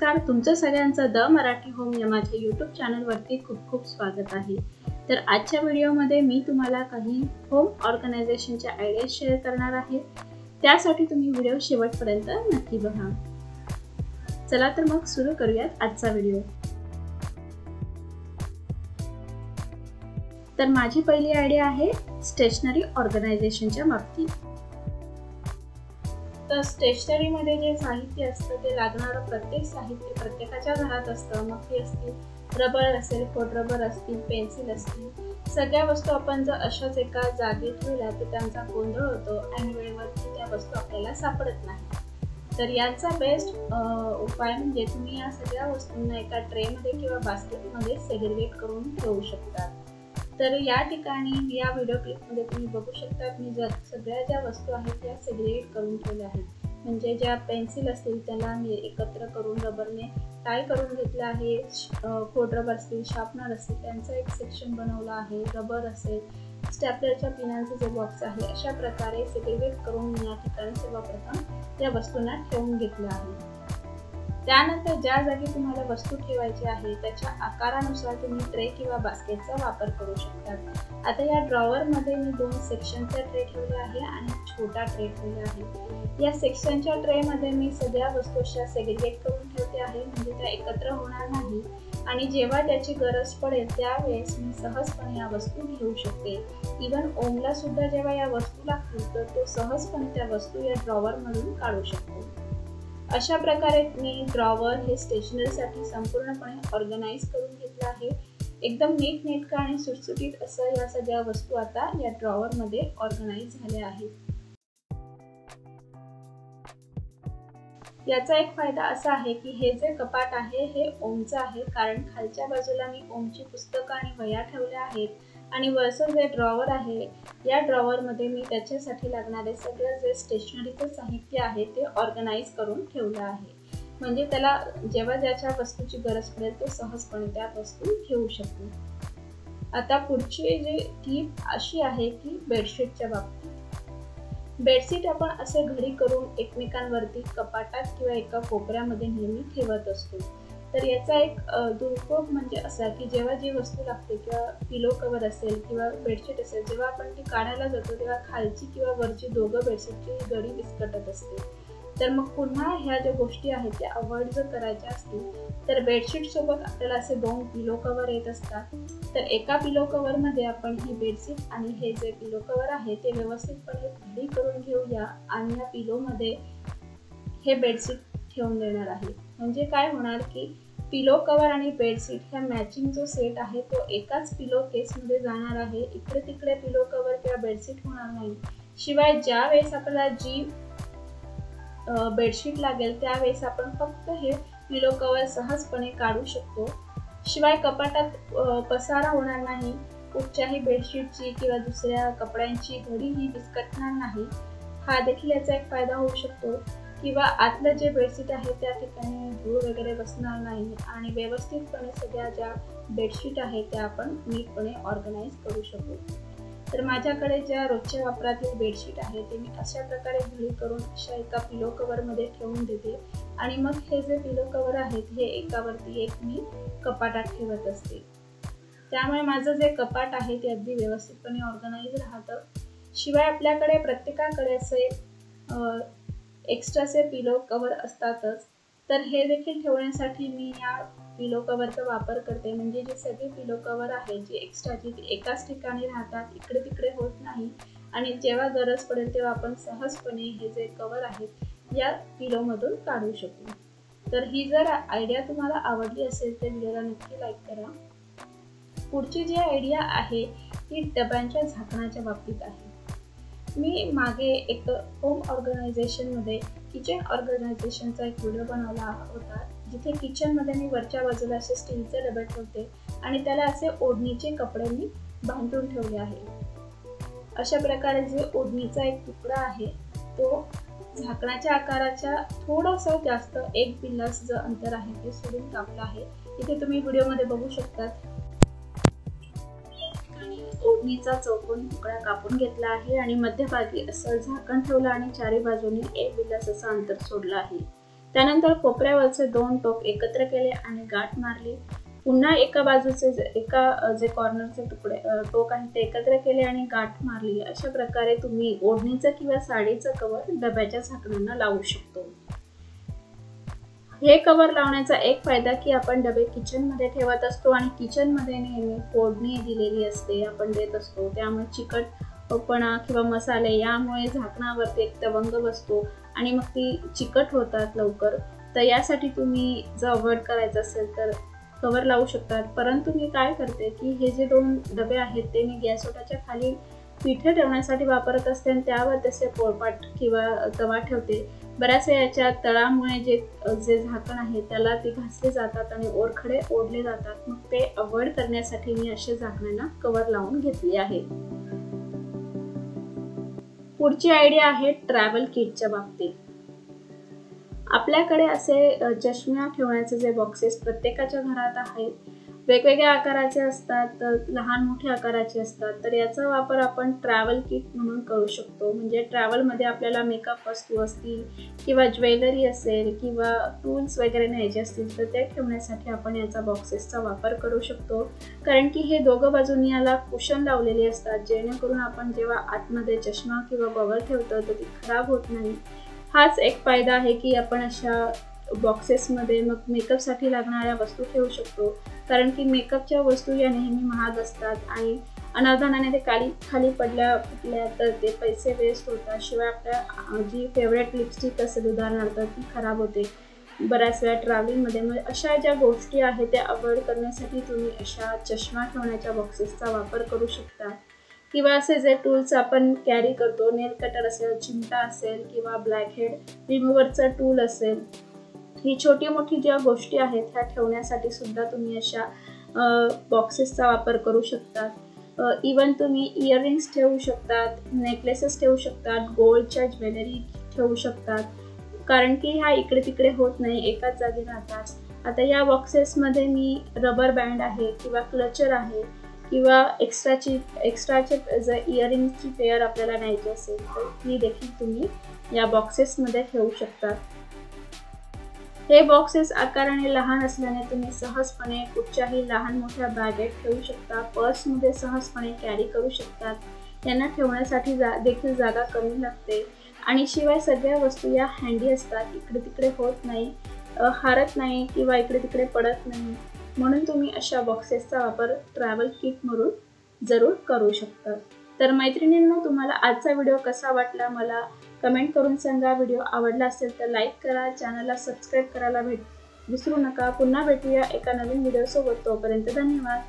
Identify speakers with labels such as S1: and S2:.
S1: नमस्कार, तुमचं सगळ्यांचं द मराठी होम या माझ्या यूट्यूब चॅनलवरती खूप खूप स्वागत आहे। तर आजच्या व्हिडिओमध्ये मी तुम्हाला काही होम ऑर्गनायझेशनच्या आयडिया शेअर करणार आहे। त्यासाठी तुम्ही व्हिडिओ शेवटपर्यंत नक्की बघा। चला तर मग सुरू करूयात आजचा व्हिडिओ। तर माझी पहिली आयडिया आहे स्टेशनरी ऑर्गनायझेशनच्या बाबतीत। तर स्टेशनरी मध्ये जे साहित्य असतं ते लागणारं प्रत्येक साहित्य प्रत्येकाच्या घरात असतं। मग ते असतील रबर असेल, खोड रबर असतील, पेन्सिल असतील, सगळ्या वस्तू आपण जर अशाच एका जागेत ठेवल्या तर त्यांचा गोंधळ होतो आणि वेळेवरती त्या वस्तू आपल्याला सापडत नाही। तर याचा बेस्ट उपाय म्हणजे तुम्ही या सगळ्या वस्तूंना एका ट्रे मध्ये किंवा बास्केट मध्ये सेग्रिगेट करून ठेवू शकता। तर या ठिकाणी या व्हिडिओ क्लिपमध्ये तुम्ही बघू शकता मी सगळ्या ज्या वस्तू आहेत त्या सेग्रिगेट करून ठेवल्या आहेत। म्हणजे ज्या पेन्सिल असतील त्याला मी एकत्र करून रबरने टाय करून घेतलं आहे, खोड रबर असतील, शार्पनर असतील त्यांचा एक सेक्शन बनवला आहे, रबर असेल, स्टॅपलरच्या पिनांचे जे बॉक्स आहे, अशा प्रकारे सेग्रिगेट करून मी या ठिकाणी सर्वप्रथम या वस्तूंना ठेवून घेतलं आहे। त्यानंतर ज्या जागी तुम्हाला वस्तू ठेवायची आहे त्याच्या आकारानुसार तुम्ही ट्रे किंवा बास्केटचा वापर करू शकता। आता या ड्रॉवर मध्ये मी 2 सेक्शनचा ट्रे ठेवले आहे आणि छोटा ट्रे ठेवला आहे। या सेक्शनच्या ट्रे मध्ये मी सगळ्या वस्तू सेग्रिगेट करून ठेवते आहे, म्हणजे त्या एकत्र होणार नाही आणि जेव्हा त्याची गरज पडेल त्यावेळेस मी सहजपणे या वस्तू घेऊ शकते। इवन ओमला सुद्धा जेव्हा या वस्तू लागतील तर तो सहजपणे त्या वस्तू या ड्रॉवर मधून काढू शकतो। अशा प्रकारे मी ड्रॉवर हे स्टेशनरीसाठी संपूर्णपणे ऑर्गनाइज करून घेतलं आहे। एकदम नीटनेटकं आणि सुटसुटीत असं या सगळ्या वस्तू आता या ड्रॉवर मध्ये ऑर्गनाइज झाल्या आहेत। याचा एक फायदा असा आहे की हे जे कपाट आहे हे ओमचं आहे, कारण खालच्या बाजूला मी ओमची पुस्तकं आणि वह्या ठेवल्या आहेत आणि वरचं जे ड्रॉवर आहे या ड्रॉवर मध्ये मी त्याच्यासाठी लागणारे सगळं जे स्टेशनरीचं साहित्य आहे ते ऑर्गनाइज करून ठेवलं आहे। म्हणजे त्याला जेव्हा ज्याच्या वस्तूची गरज पडेल तो सहजपणे त्या वस्तू घेऊ शकतो। आता पुढची जी टीप अशी आहे की बेडशीटच्या बाबतीत। बेडशीट आपण असे घडी करून एकमेकांवरती कपाटात किंवा एका कोपऱ्यामध्ये नेहमी ठेवत असतो। तर याचा एक दुरुपयोग म्हणजे असा की जेव्हा जी वस्तू लागते किंवा पिलो कवर असेल किंवा बेडशीट असेल, जेव्हा आपण ती काढायला जातो तेव्हा खालची किंवा वरची दोघं बेडशीटची गडी विस्कटत असते। तर मग पुन्हा ह्या ज्या गोष्टी आहेत त्या अवॉइड जर करायच्या असतील तर बेडशीट सोबत आपल्याला असे 2 पिलो कवर येत असतात। तर एका पिलो कवर मध्ये आपण ही बेडशीट आणि हे जे पिलो कवर आहे ते व्यवस्थितपणे घडी करून घेऊया आणि या पिलो मध्ये हे बेडशीट ठेवून देणार आहे। म्हणजे काय होणार की पिलो कवर आणि बेडशीट ह्या मॅचिंग जो सेट आहे तो एकाच पिलो केस मध्ये जाणार आहे। इकडे तिकडे पिलो कवर किंवा बेडशीट होणार नाही। शिवाय ज्या वेळेस आपल्याला जी बेडशीट लागेल त्यावेळेस आपण फक्त हे पिलो कवर सहजपणे काढू शकतो। शिवाय कपाटात पसारा होणार नाही, कुठच्याही बेडशीटची किंवा दुसऱ्या कपड्यांची घडी ही विस्कटणार नाही। हा देखील याचा एक फायदा होऊ शकतो। किंवा आतलं जे बेडशीट आहे त्या ठिकाणी धूळ वगैरे बसणार नाही आणि व्यवस्थितपणे सगळ्या ज्या बेडशीट आहेत त्या आपण नीटपणे ऑर्गनाइज करू शकू। तर माझ्याकडे ज्या रोजच्या वापरातील बेडशीट आहे ते मी अशा प्रकारे घडी करून अशा एका पिलो कवर मध्ये ठेवून देते आणि मग हे जे पिलो कवर आहेत हे एकावरती एक मी कपाटात ठेवत असते। त्यामुळे माझं जे कपाट आहे ते अगदी व्यवस्थितपणे ऑर्गनाइज राहतं। शिवाय आपल्याकडे प्रत्येकाकडे असे एक्स्ट्राचे पिलो कवर असतातच, तर हे देखील ठेवण्यासाठी मी या पिलो कवरचा वापर करते। म्हणजे जे सगळे पिलो कवर आहेत जे एक्स्ट्राची ती एकाच ठिकाणी राहतात, इकडे तिकडे होत नाही आणि जेव्हा गरज पडेल तेव्हा आपण सहजपणे हे जे कवर आहेत या पिलो मधून काढू शकू। तर ही जर आयडिया तुम्हाला आवडली असेल तर व्हिडिओला नक्की लाईक करा। पुढची जी आयडिया आहे ती डब्यांच्या झाकणाच्या बाबतीत आहे। मी मागे एक होम ऑर्गनायझेशन मध्ये किचन ऑर्गनायझेशनचा एक व्हिडिओ बनवला होता, जिथे किचन मध्ये मी वरच्या बाजूला असे स्टीलचे डबे ठेवते आणि त्याला असे ओढणीचे कपडे मी बांधून ठेवले आहे। अशा प्रकारे जे ओढणीचा एक तुकडा आहे तो झाकणाच्या आकाराच्या थोडासा जास्त 1 बिल्लाचं जे अंतर आहे ते सोडून कापलं आहे। इथे तुम्ही व्हिडिओ मध्ये बघू शकतात ओढणीचा चौकोनी तुकडा कापून घेतला आहे आणि मध्यभागी असं झाकण ठेवलं आणि चारी बाजूने 1 बिल्लाचं असं अंतर सोडलं आहे। त्यानंतर कोपऱ्यावरचे 2 टोक एकत्र केले आणि गाठ मारली. पुन्हा एका बाजूचे जे कॉर्नरचे टोक आहे ते एकत्र केले आणि गाठ मारली. अशा प्रकारे तुम्ही ओढणीचं किंवा साडीचं कव्हर डब्याच्या झाकणांना लावू शकतो. हे कव्हर लावण्याचा एक फायदा की आपण डबे किचनमध्ये ठेवत असतो आणि किचनमध्ये नेहमी फोडणी दिलेली असते, आपण देत असतो. त्यामुळे चिकटपणा किंवा मसाले यामुळे झाकणावरती एक तवंग बसतो आणि मग ती चिकट होतात लवकर. तर यासाठी तुम्ही जर अवॉइड करायचं असेल तर कव्हर लावू शकतात. परंतु मी काय करते की हे जे 2 डबे आहेत ते मी गॅस ओटाच्या खाली पिठे ठेवण्यासाठी वापरत असते आणि त्यावर तसे पोळपाट किंवा तवा ठेवते. बऱ्याच वेळा याच्या तळामुळे जे झाकण आहे त्याला ते घासले जातात आणि ओरखडे ओढले जातात. मग ते अवॉइड करण्यासाठी मी अशा झाकणांना कव्हर लावून घेतली आहे. पुढची आयडिया आहे ट्रॅव्हल किटच्या बाबतीत. आपल्याकडे असे चष्मा ठेवण्याचे जे बॉक्सेस प्रत्येकाच्या घरात आहेत, वेगवेगळ्या आकाराचे असतात, लहान मोठ्या आकाराचे असतात. तर याचा वापर आपण ट्रॅव्हल किट म्हणून करू शकतो. म्हणजे ट्रॅव्हलमध्ये आपल्याला मेकअप वस्तू असतील किंवा ज्वेलरी असेल किंवा टूल्स वगैरे न्यायचे असतील तर ते ठेवण्यासाठी आपण याचा बॉक्सेसचा वापर करू शकतो. कारण की हे दोघं बाजूंनी याला कुशन लावलेले असतात, जेणेकरून आपण जेव्हा आतमध्ये चष्मा किंवा गॉगल ठेवतो तर ती खराब होत नाही. हाच एक फायदा आहे की आपण अशा बॉक्सेसमध्ये मग मेकअपसाठी लागणाऱ्या वस्तू ठेवू शकतो. कारण की मेकअपच्या वस्तू या नेहमी महाग असतात आणि अनावधानाने ते खाली पडल्या तर ते पैसे वेस्ट होतात. शिवाय आपल्या जी फेवरेट लिपस्टिक असेल उदाहरणार्थ ती खराब होते बऱ्याच वेळा ट्रॅव्हलिंगमध्ये. मग अशा ज्या गोष्टी आहेत त्या अवॉइड करण्यासाठी तुम्ही अशा चष्मा ठेवण्याच्या बॉक्सेसचा वापर करू शकता. किंवा असे जे टूल्स आपण कॅरी करतो, नेल कटर असेल, चिमटा असेल किंवा ब्लॅक हेड रिमूव्हरचं टूल असेल, ही छोटी मोठी ज्या गोष्टी आहेत ह्या ठेवण्यासाठी सुद्धा तुम्ही अशा बॉक्सेसचा वापर करू शकतात. इवन तुम्ही इयरिंग्स ठेवू शकतात, नेकलेसेस ठेवू शकतात, गोल्डच्या ज्वेलरी ठेवू शकतात. कारण की ह्या इकडे तिकडे होत नाही, एकाच जागी राहतात. आता या बॉक्सेसमध्ये मी रबर बँड आहे किंवा क्लचर आहे किंवा एक्स्ट्राचे जर इयरिंगची पेअर आपल्याला न्यायची असेल तर ती देखील तुम्ही या बॉक्सेसमध्ये ठेवू शकता. हे बॉक्सेस आकाराने लहान असल्याने तुम्ही सहजपणे कुठच्याही लहान मोठ्या बॅगेत ठेवू शकता, पर्समध्ये सहजपणे कॅरी करू शकतात. यांना ठेवण्यासाठी देखील जागा कमी लागते आणि शिवाय सगळ्या वस्तू या हँडी असतात, इकडे तिकडे होत नाही, हारत नाही किंवा इकडे तिकडे पडत नाही. म्हणून तुम्ही अशा बॉक्सेसचा वापर ट्रॅव्हल किट म्हणून जरूर करू शकता. तर मैत्रिणींनो, तुम्हाला आजचा व्हिडिओ कसा वाटला मला कमेंट करून सांगा. व्हिडिओ आवडला असेल तर लाईक करा, चॅनलला सबस्क्राईब करायला विसरू नका. पुन्हा भेटूया एका नवीन व्हिडिओसोबत. तोपर्यंत धन्यवाद.